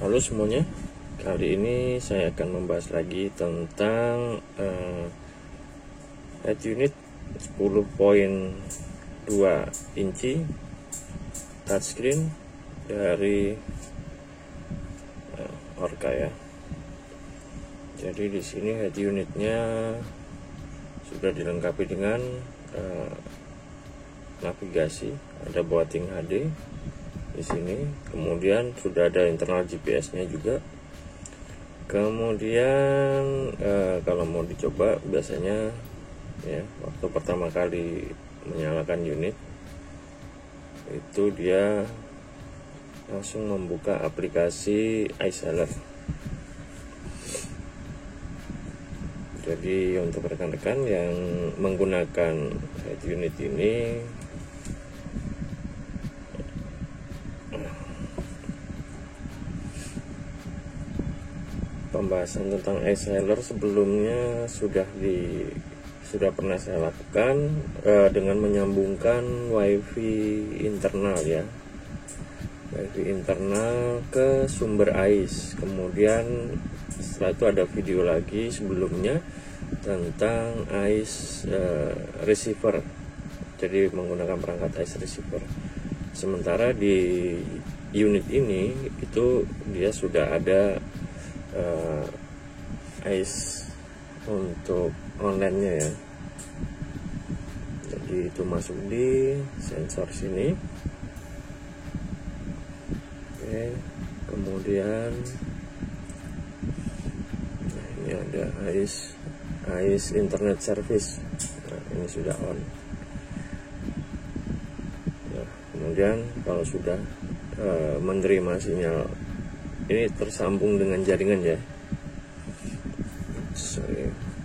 Halo semuanya, kali ini saya akan membahas lagi tentang head unit 10.2 inci touchscreen dari Orca ya. Jadi di sini head unitnya sudah dilengkapi dengan navigasi, ada boarding HD di sini, kemudian sudah ada internal GPS-nya juga. Kemudian kalau mau dicoba biasanya ya waktu pertama kali menyalakan unit itu dia langsung membuka aplikasi iSeller. Jadi untuk rekan-rekan yang menggunakan head unit ini, pembahasan tentang iSeller sebelumnya sudah pernah saya lakukan dengan menyambungkan WiFi internal ya, WiFi internal ke sumber AIS. Kemudian setelah itu ada video lagi sebelumnya tentang AIS receiver, jadi menggunakan perangkat AIS receiver. Sementara di unit ini itu dia sudah ada AIS untuk online-nya ya. Jadi itu masuk di sensor sini. Oke, kemudian ini ada AIS internet service. Nah, ini sudah on. Nah, kemudian kalau sudah menerima sinyal, ini tersambung dengan jaringan ya.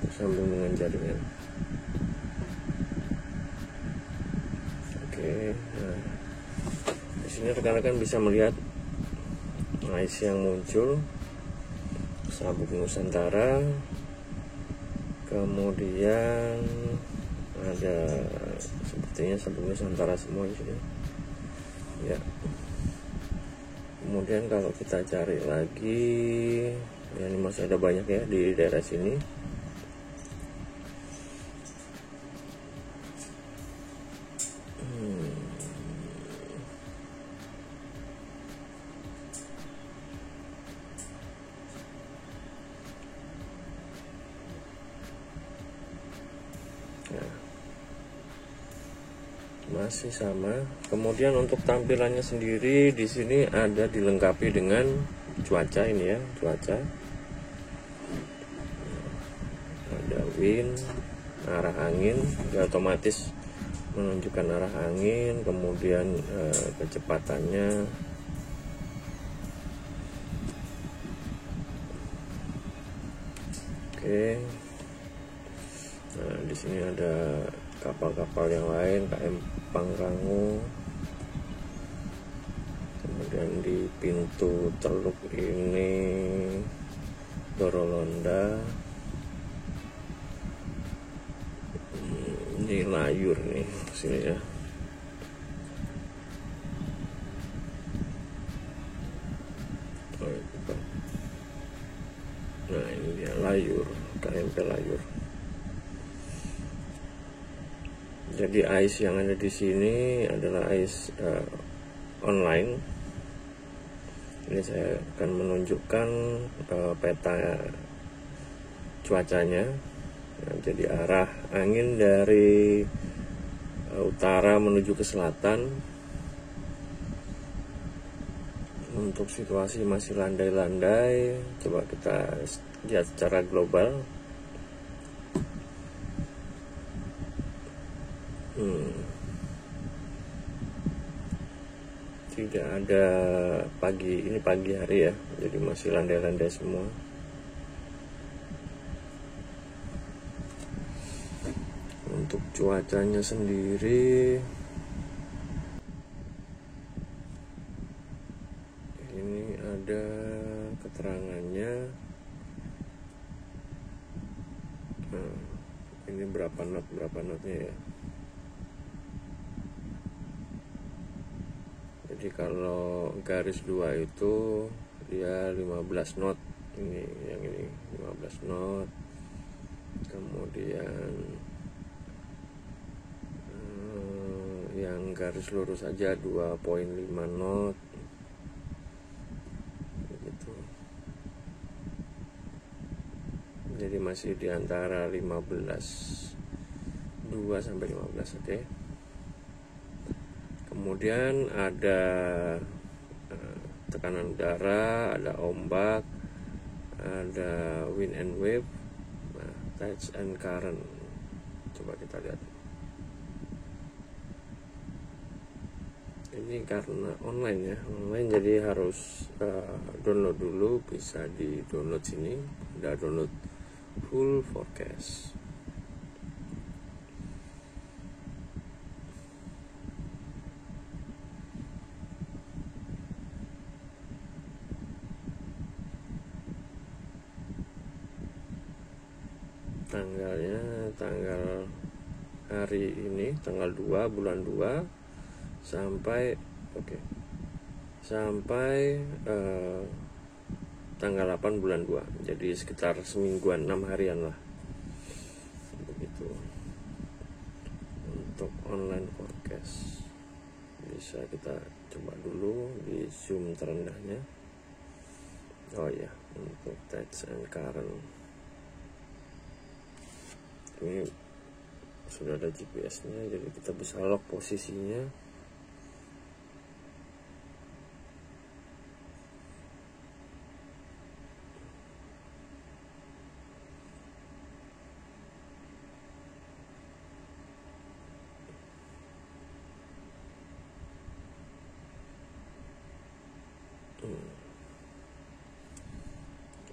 Tersambung dengan jaringan. Oke, nah di sini rekan-rekan bisa melihat AIS yang muncul, Sabuk Nusantara, kemudian ada sepertinya Sabuk Nusantara semua di sini ya. Kemudian kalau kita cari lagi ya, ini masih ada banyak ya di daerah sini. Nah, masih sama. Kemudian untuk tampilannya sendiri di sini ada dilengkapi dengan cuaca ini ya, cuaca. Ada wind, arah angin, ya otomatis menunjukkan arah angin, kemudian kecepatannya. Oke. Nah, di sini ada kapal-kapal yang lain, KM Pangrango. Kemudian di pintu teluk ini Dorolonda. Ini layur nih sini ya. Nah, ini dia layur, KMP layur. Jadi AIS yang ada di sini adalah AIS online. Ini saya akan menunjukkan peta cuacanya. Nah, jadi arah angin dari utara menuju ke selatan. Untuk situasi masih landai-landai. Coba kita lihat secara global. Tidak ada pagi, ini pagi hari ya, jadi masih landai-landai semua. Untuk cuacanya sendiri ini ada keterangannya. Nah, ini berapa notnya ya. Jadi kalau garis 2 itu dia 15 knot. Ini yang ini 15 knot. Kemudian yang garis lurus aja 2,5 knot begitu. Jadi masih di antara 2 sampai 15. Oke. Kemudian ada tekanan udara, ada ombak, ada wind and wave, tides and current. Coba kita lihat. Ini karena online ya, online jadi harus download dulu. Bisa di download sini, ada download full forecast. Tanggalnya tanggal hari ini tanggal 2 bulan 2 sampai sampai tanggal 8 bulan 2. Jadi sekitar semingguan, 6 harian lah begitu untuk online forecast. Bisa kita coba dulu di zoom terendahnya. Oh ya, untuk tides and current ini sudah ada GPS-nya, jadi kita bisa lock posisinya.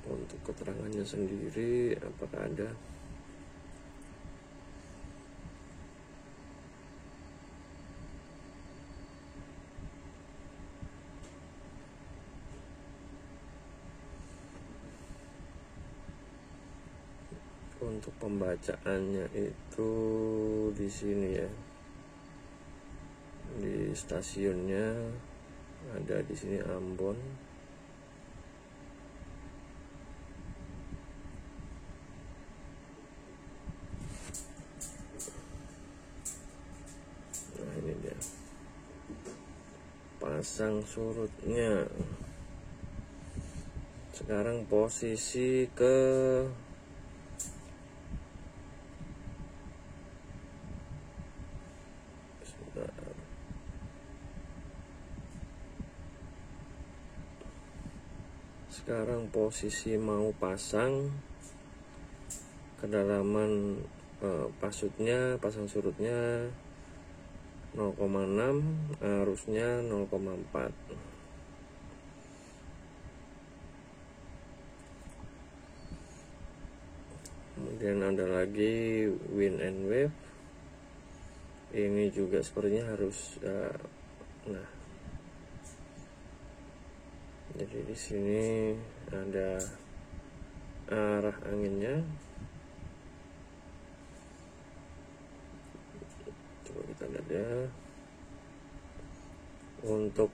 Untuk keterangannya sendiri apakah ada? Untuk pembacaannya itu di sini ya, di stasiunnya ada di sini Ambon. Nah ini dia pasang surutnya. Sekarang posisi ke sekarang posisi mau pasang kedalaman pasang surutnya 0,6, arusnya 0,4. Kemudian ada lagi wind and wave. Ini juga sepertinya harus nah. Jadi di sini ada arah anginnya. Coba kita lihat ya. Untuk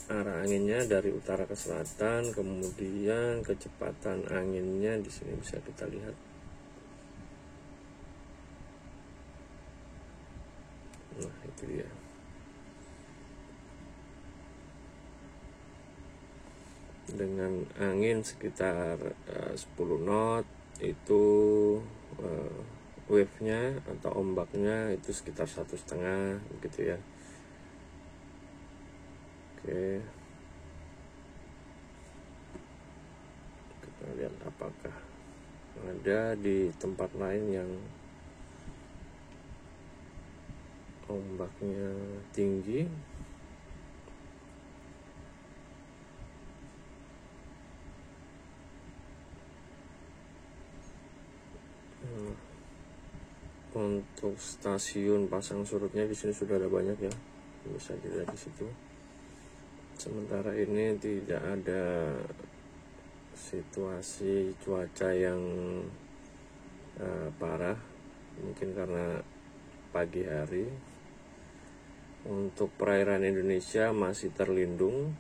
arah anginnya dari utara ke selatan, kemudian kecepatan anginnya di sini bisa kita lihat. Nah, itu dia. Dengan angin sekitar 10 knot itu wave-nya atau ombaknya itu sekitar 1,5 gitu ya. Oke, kita lihat apakah ada di tempat lain yang ombaknya tinggi. Untuk stasiun pasang surutnya di sini sudah ada banyak ya, bisa dilihat di situ. Sementara ini tidak ada situasi cuaca yang parah, mungkin karena pagi hari. Untuk perairan Indonesia masih terlindung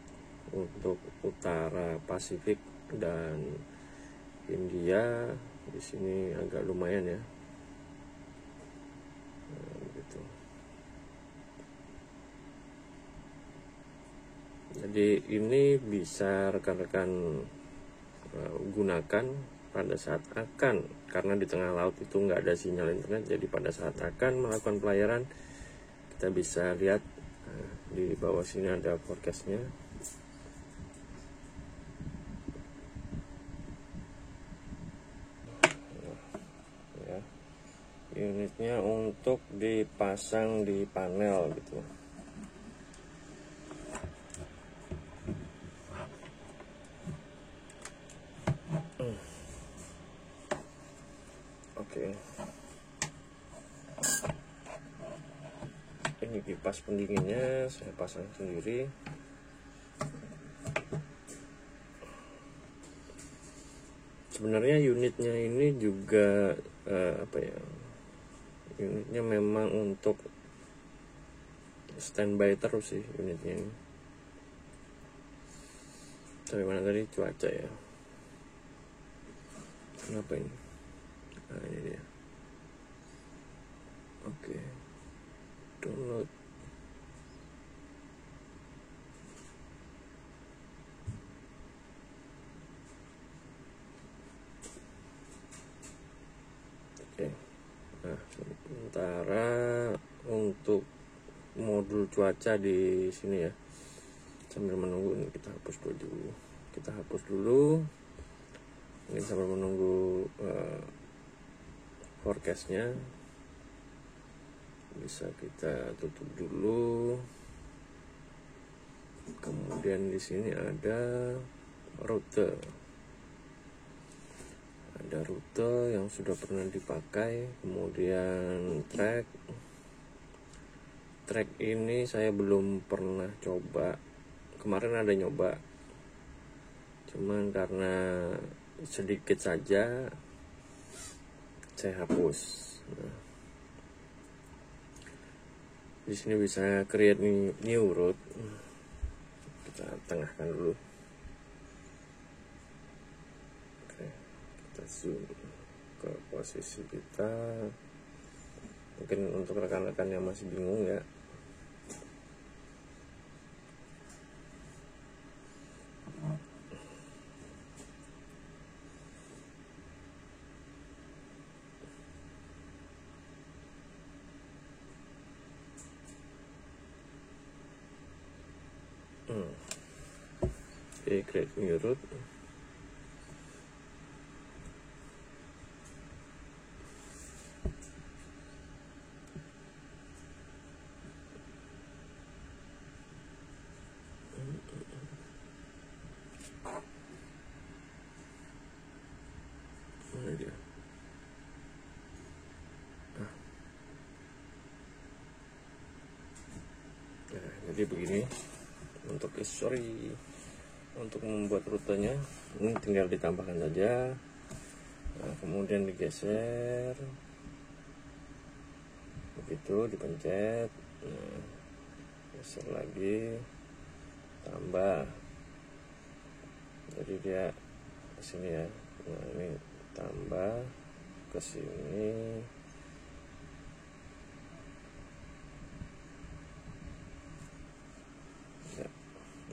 untuk utara Pasifik dan India. Di sini agak lumayan ya. Nah, gitu. Jadi ini bisa rekan-rekan gunakan pada saat akan, karena di tengah laut itu nggak ada sinyal internet, jadi pada saat akan melakukan pelayaran kita bisa lihat di bawah sini ada forecastnya. Ya, unitnya untuk dipasang di panel gitu. Oke. Ini kipas pendinginnya saya pasang sendiri. Sebenarnya unitnya ini juga unitnya memang untuk standby terus sih unitnya ini. Sampai mana tadi? Cuaca ya. Kenapa ini? Nah, ini dia. Oke. Download. Oke. Nah, sementara untuk modul cuaca di sini ya. Sambil menunggu ini kita hapus dulu. Ini sambil menunggu forecastnya. Bisa kita tutup dulu. Kemudian di sini ada rute. Ada rute yang sudah pernah dipakai. Kemudian track ini saya belum pernah coba. Kemarin ada nyoba, cuman karena sedikit saja saya hapus. Nah, di sini bisa create new route. Kita tengahkan dulu. Oke, kita zoom ke posisi kita. Mungkin untuk rekan-rekan yang masih bingung ya. Oke, create new route. Mana dia? Nah, jadi begini untuk untuk membuat rutenya. Ini tinggal ditambahkan saja. Nah, kemudian digeser begitu, dipencet. Nah, geser lagi, tambah. Jadi dia ke sini ya. Nah, ini tambah ke sini. Ya,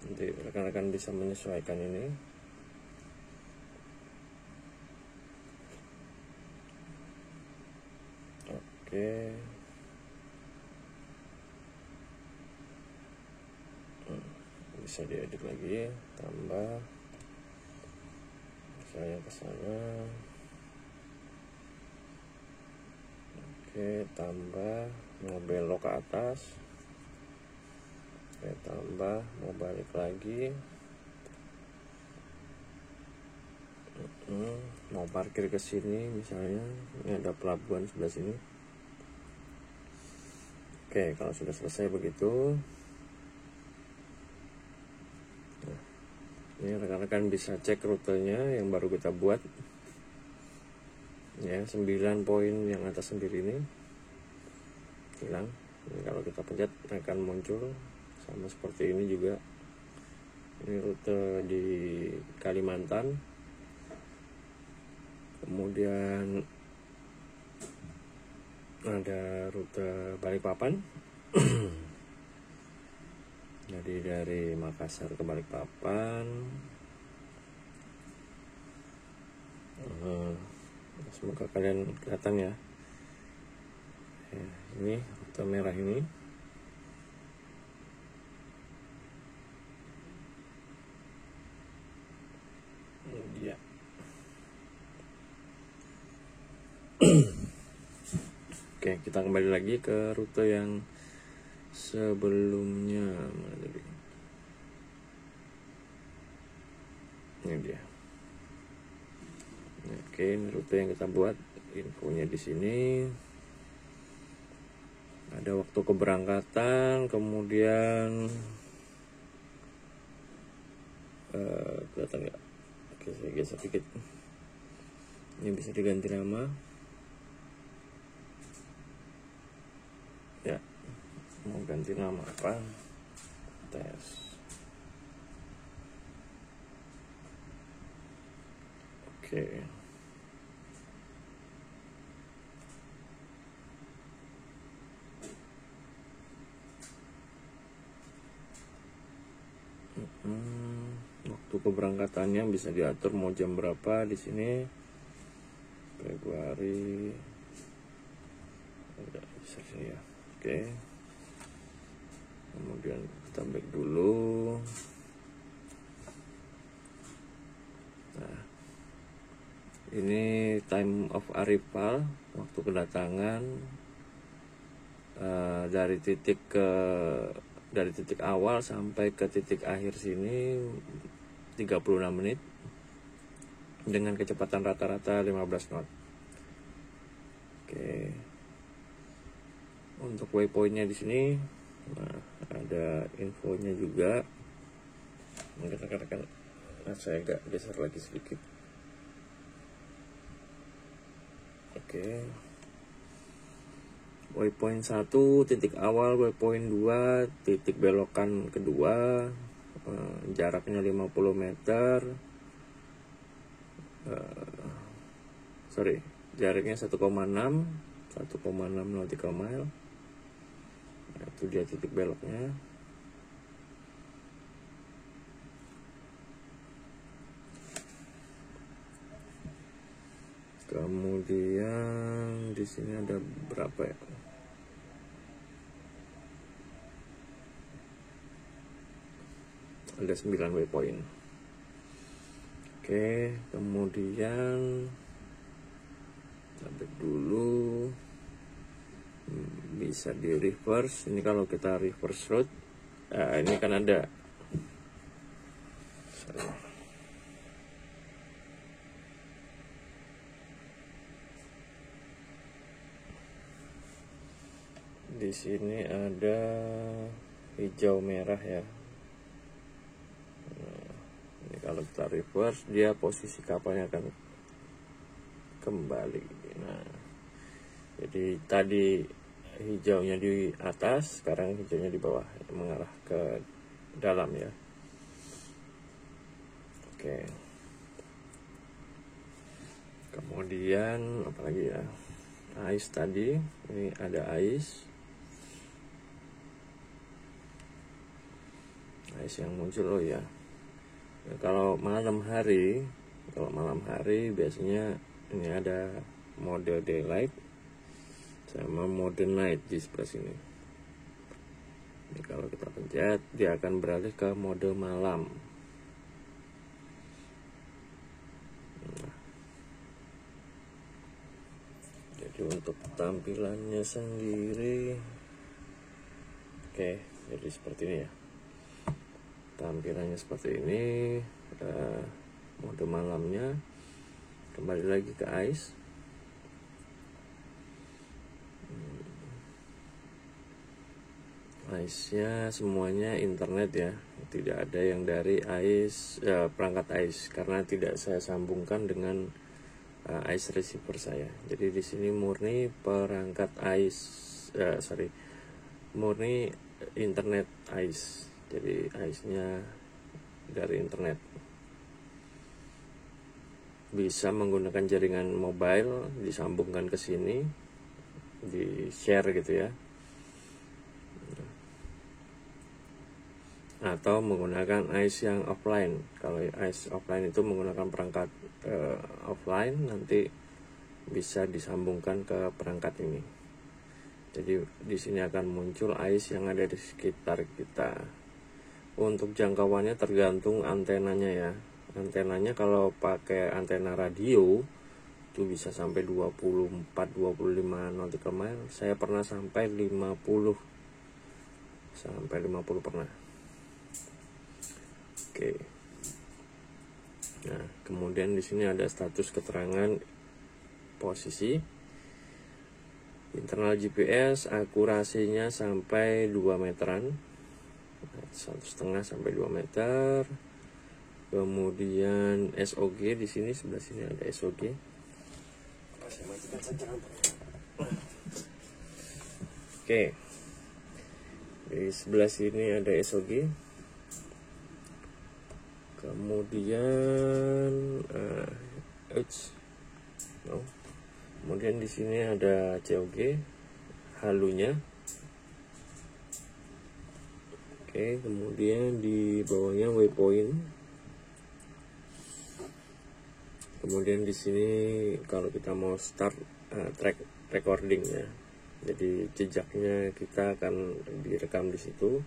nanti rekan-rekan bisa menyesuaikan ini. Oke. Bisa diedit lagi, tambah misalnya ke sana. Oke, tambah, mau belok ke atas. Oke, tambah, mau balik lagi. Mau parkir ke sini misalnya, ini ada pelabuhan sebelah sini. Oke, kalau sudah selesai begitu, nah, ini rekan-rekan bisa cek rutenya yang baru kita buat ya. 9 poin yang atas sendiri ini hilang. Ini kalau kita pencet akan muncul sama seperti ini juga. Ini rute di Kalimantan, kemudian ada rute Balikpapan. Jadi dari Makassar ke Balikpapan. Semoga kalian kelihatan ya. Ini rute merah ini. Dia. Oke, kita kembali lagi ke rute yang sebelumnya. Ini dia. Oke, ini rute yang kita buat. Infonya di sini. Ada waktu keberangkatan, kemudian kelihatan nggak? Oke, saya geser sedikit. Ini bisa diganti nama. Ya, mau ganti nama apa? Tes. Oke. Waktu keberangkatannya bisa diatur mau jam berapa di sini. Februari. Udah bisa sini ya. Oke. Kemudian kita back dulu. Nah, ini time of arrival, waktu kedatangan dari titik awal sampai ke titik akhir sini 36 menit dengan kecepatan rata-rata 15 knot. Oke. Untuk waypointnya di sini, nah, ada infonya juga. Mungkin rekan-rekan, saya agak geser lagi sedikit. Oke. Waypoint 1 titik awal, waypoint 2 titik belokan kedua, jaraknya 50 meter. Jaraknya 1,6 nautical mile. Nah, itu dia titik beloknya. Kemudian di sini ada berapa ya? Ada 9 waypoint. Oke, kemudian sampai dulu bisa di reverse. Ini kalau kita reverse route, ini kan ada. Di sini ada hijau merah ya. Nah, ini kalau kita reverse, dia posisi kapalnya akan kembali. Nah, jadi tadi hijaunya di atas, sekarang hijaunya di bawah, mengarah ke dalam ya. Oke. Kemudian apalagi ya? Ice tadi, ini ada ice. Ice yang muncul ya. Nah, kalau malam hari biasanya ini ada mode daylight sama mode night di sebelah sini. Ini kalau kita pencet, dia akan beralih ke mode malam. Nah, jadi untuk tampilannya sendiri, oke, jadi seperti ini ya. Tampilannya seperti ini. Mode malamnya kembali lagi ke ice. Ice-nya semuanya internet ya, tidak ada yang dari ice, perangkat ice, karena tidak saya sambungkan dengan ice receiver saya. Jadi di sini murni perangkat ice, murni internet ice. Jadi ice-nya dari internet. Bisa menggunakan jaringan mobile, disambungkan ke sini, di share gitu ya, atau menggunakan ICE yang offline. Kalau ICE offline itu menggunakan perangkat offline, nanti bisa disambungkan ke perangkat ini. Jadi di sini akan muncul ICE yang ada di sekitar kita. Untuk jangkauannya tergantung antenanya ya. Antenanya kalau pakai antena radio itu bisa sampai 24-25 nautical mile. Saya pernah sampai 50 pernah. Oke. Nah, kemudian di sini ada status keterangan posisi. Internal GPS akurasinya sampai 2 meteran. 1,5 sampai 2 meter. Kemudian SOG di sini, sebelah sini ada SOG. Saya matikan saja. Oke. Di sebelah sini ada SOG. Kemudian kemudian di sini ada COG, halunya. Oke, kemudian di bawahnya waypoint. Kemudian di sini kalau kita mau start track recording ya, jadi jejaknya kita akan direkam di situ.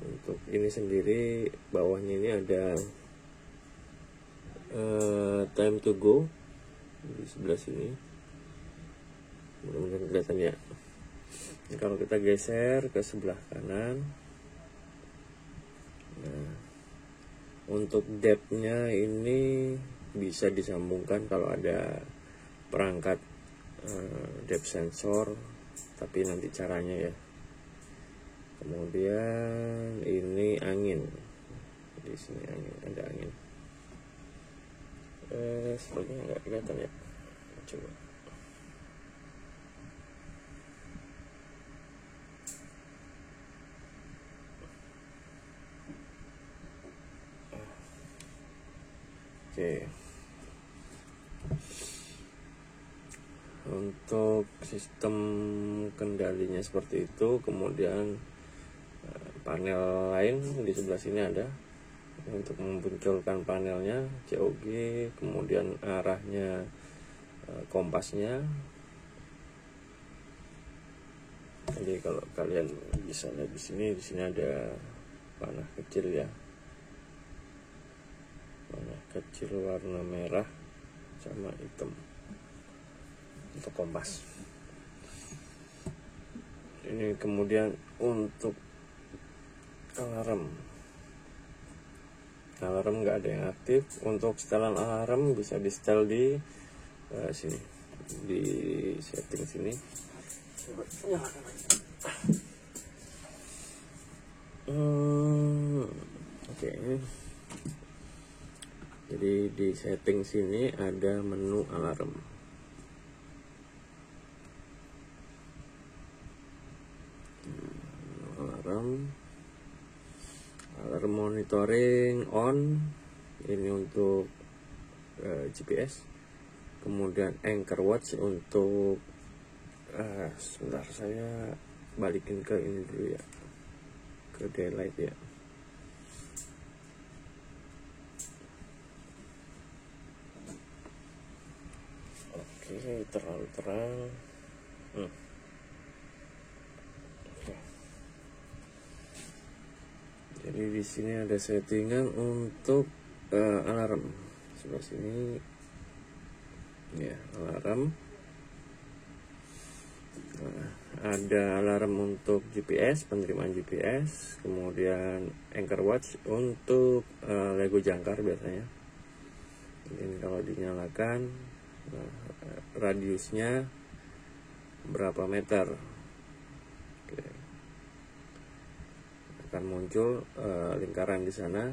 Untuk ini sendiri bawahnya ini ada time to go di sebelah sini, mudah-mudahan kelihatan ya. Ini kalau kita geser ke sebelah kanan, nah, untuk depth-nya ini bisa disambungkan kalau ada perangkat depth sensor, tapi nanti caranya ya. Kemudian ini angin, di sini angin, ada angin. Sepertinya nggak kelihatan ya. Coba. Oke. Untuk sistem kendalinya seperti itu. Kemudian panel lain di sebelah sini ada untuk memunculkan panelnya, COG, kemudian arahnya, kompasnya. Jadi kalau kalian bisa lihat di sini ada panah kecil ya, panah kecil warna merah sama hitam untuk kompas. Ini kemudian untuk alarm nggak ada yang aktif. Untuk setelan alarm bisa di setel di sini, di setting sini. Oke. Jadi di setting sini ada menu alarm. Alarm monitoring on, ini untuk GPS. Kemudian anchor watch untuk sebentar, saya balikin ke ini dulu ya, ke daylight ya. Oke, terlalu terang. Jadi di sini ada settingan untuk alarm. Sebelah sini ya, alarm. Nah, ada alarm untuk GPS, penerimaan GPS. Kemudian anchor watch untuk Lego jangkar biasanya. Ini kalau dinyalakan, nah, radiusnya berapa meter. Oke. Akan muncul lingkaran di sana.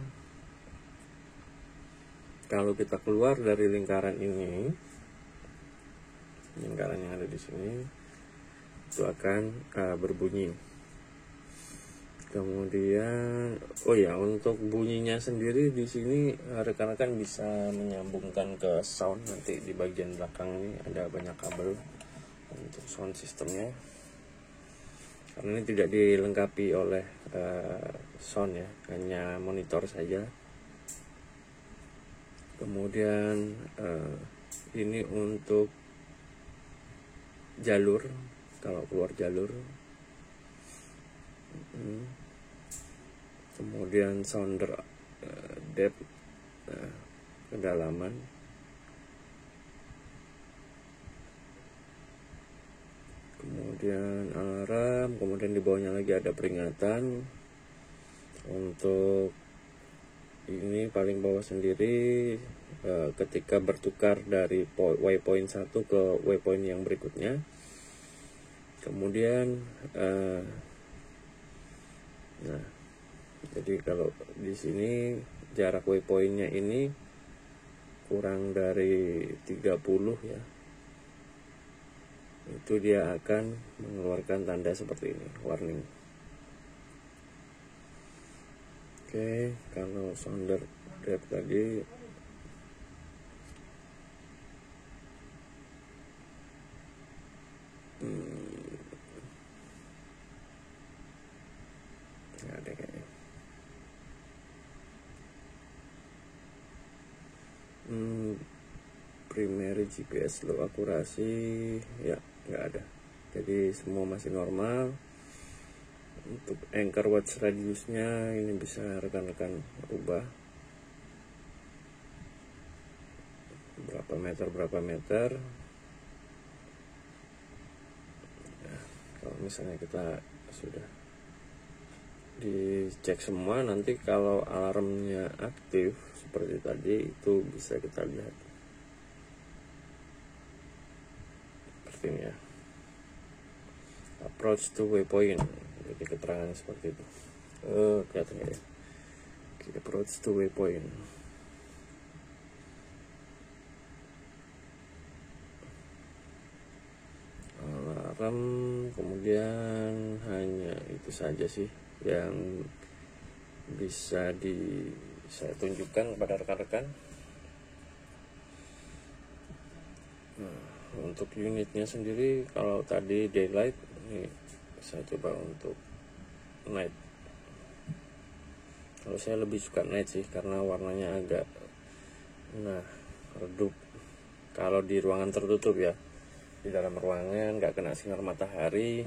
Kalau kita keluar dari lingkaran ini, lingkaran yang ada di sini, itu akan berbunyi. Kemudian oh ya, untuk bunyinya sendiri di sini rekan-rekan bisa menyambungkan ke sound. Nanti di bagian belakang ini ada banyak kabel untuk sound sistemnya, karena ini tidak dilengkapi oleh sound ya, hanya monitor saja. Kemudian ini untuk jalur, kalau keluar jalur. Kemudian sounder depth, kedalaman. Kemudian alarm, kemudian di bawahnya lagi ada peringatan. Untuk ini paling bawah sendiri ketika bertukar dari waypoint 1 ke waypoint yang berikutnya. Kemudian nah, jadi kalau di sini jarak waypointnya ini kurang dari 30 ya, itu dia akan mengeluarkan tanda seperti ini, warning. Oke, kalau sounder depth tadi nggak ada kayaknya. Primary GPS low akurasi ya nggak ada, jadi semua masih normal. Untuk anchor watch radiusnya ini bisa rekan-rekan ubah berapa meter. Nah, kalau misalnya kita sudah dicek semua, nanti kalau alarmnya aktif seperti tadi itu bisa kita lihat seperti ini ya, approach to waypoint, jadi keterangan seperti itu. Kelihatan ya, approach to waypoint. Alarm, kemudian hanya itu saja sih yang bisa saya tunjukkan kepada rekan-rekan. Nah, untuk unitnya sendiri, kalau tadi daylight, ini saya coba untuk night. Kalau saya lebih suka night sih, karena warnanya agak redup. Kalau di ruangan tertutup ya, di dalam ruangan nggak kena sinar matahari,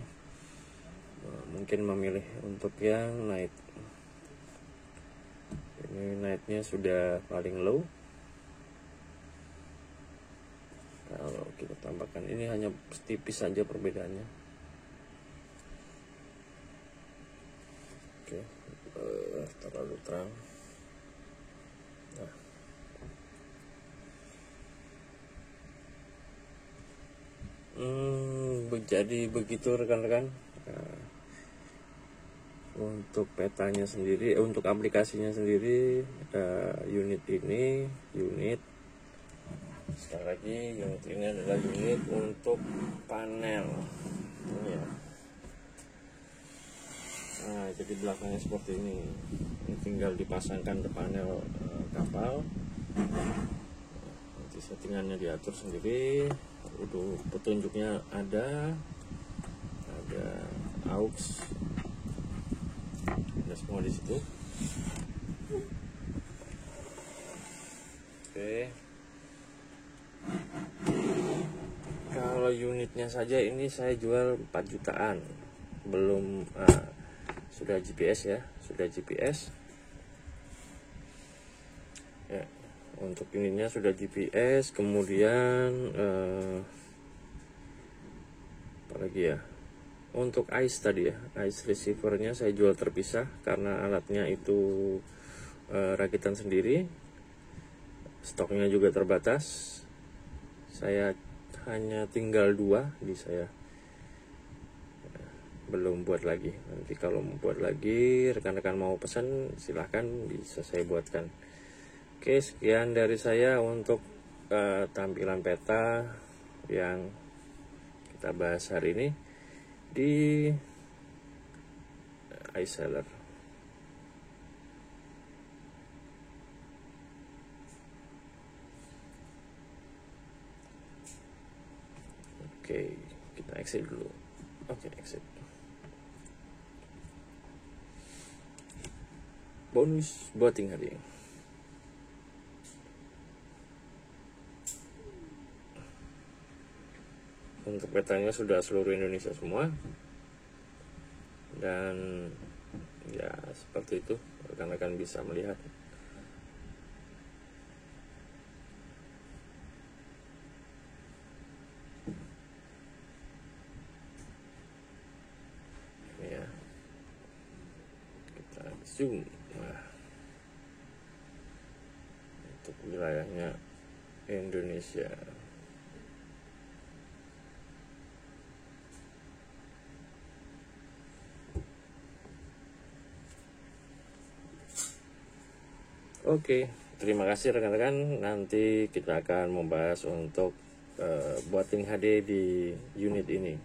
mungkin memilih untuk yang night. Ini nightnya sudah paling low. Kalau kita tambahkan ini hanya tipis saja perbedaannya. Oke, terlalu terang. Nah, jadi begitu rekan-rekan. Untuk petanya sendiri, untuk aplikasinya sendiri, unit sekali lagi, unit ini adalah unit untuk panel ini ya. Nah, jadi belakangnya seperti ini tinggal dipasangkan ke panel kapal. Nanti settingannya diatur sendiri. Untuk petunjuknya ada aux, ada semua di situ. Oke. Kalau unitnya saja ini saya jual 4 jutaan. Belum sudah GPS ya, sudah GPS. Ya, untuk unitnya sudah GPS, kemudian apalagi ya? Untuk ICE tadi ya, ICE receivernya saya jual terpisah karena alatnya itu rakitan sendiri, stoknya juga terbatas. Saya hanya tinggal 2 di saya, belum buat lagi. Nanti kalau mau buat lagi, rekan-rekan mau pesan silahkan, bisa saya buatkan. Oke, sekian dari saya untuk tampilan peta yang kita bahas hari ini. Di iSeller. Oke, kita exit dulu. Oke, exit. Bonus voting hari ini. Untuk petanya sudah seluruh Indonesia semua. Dan ya seperti itu, rekan-rekan bisa melihat. Ya, kita zoom. Nah, untuk wilayahnya Indonesia. Oke, terima kasih rekan-rekan. Nanti kita akan membahas untuk voting HD di unit ini.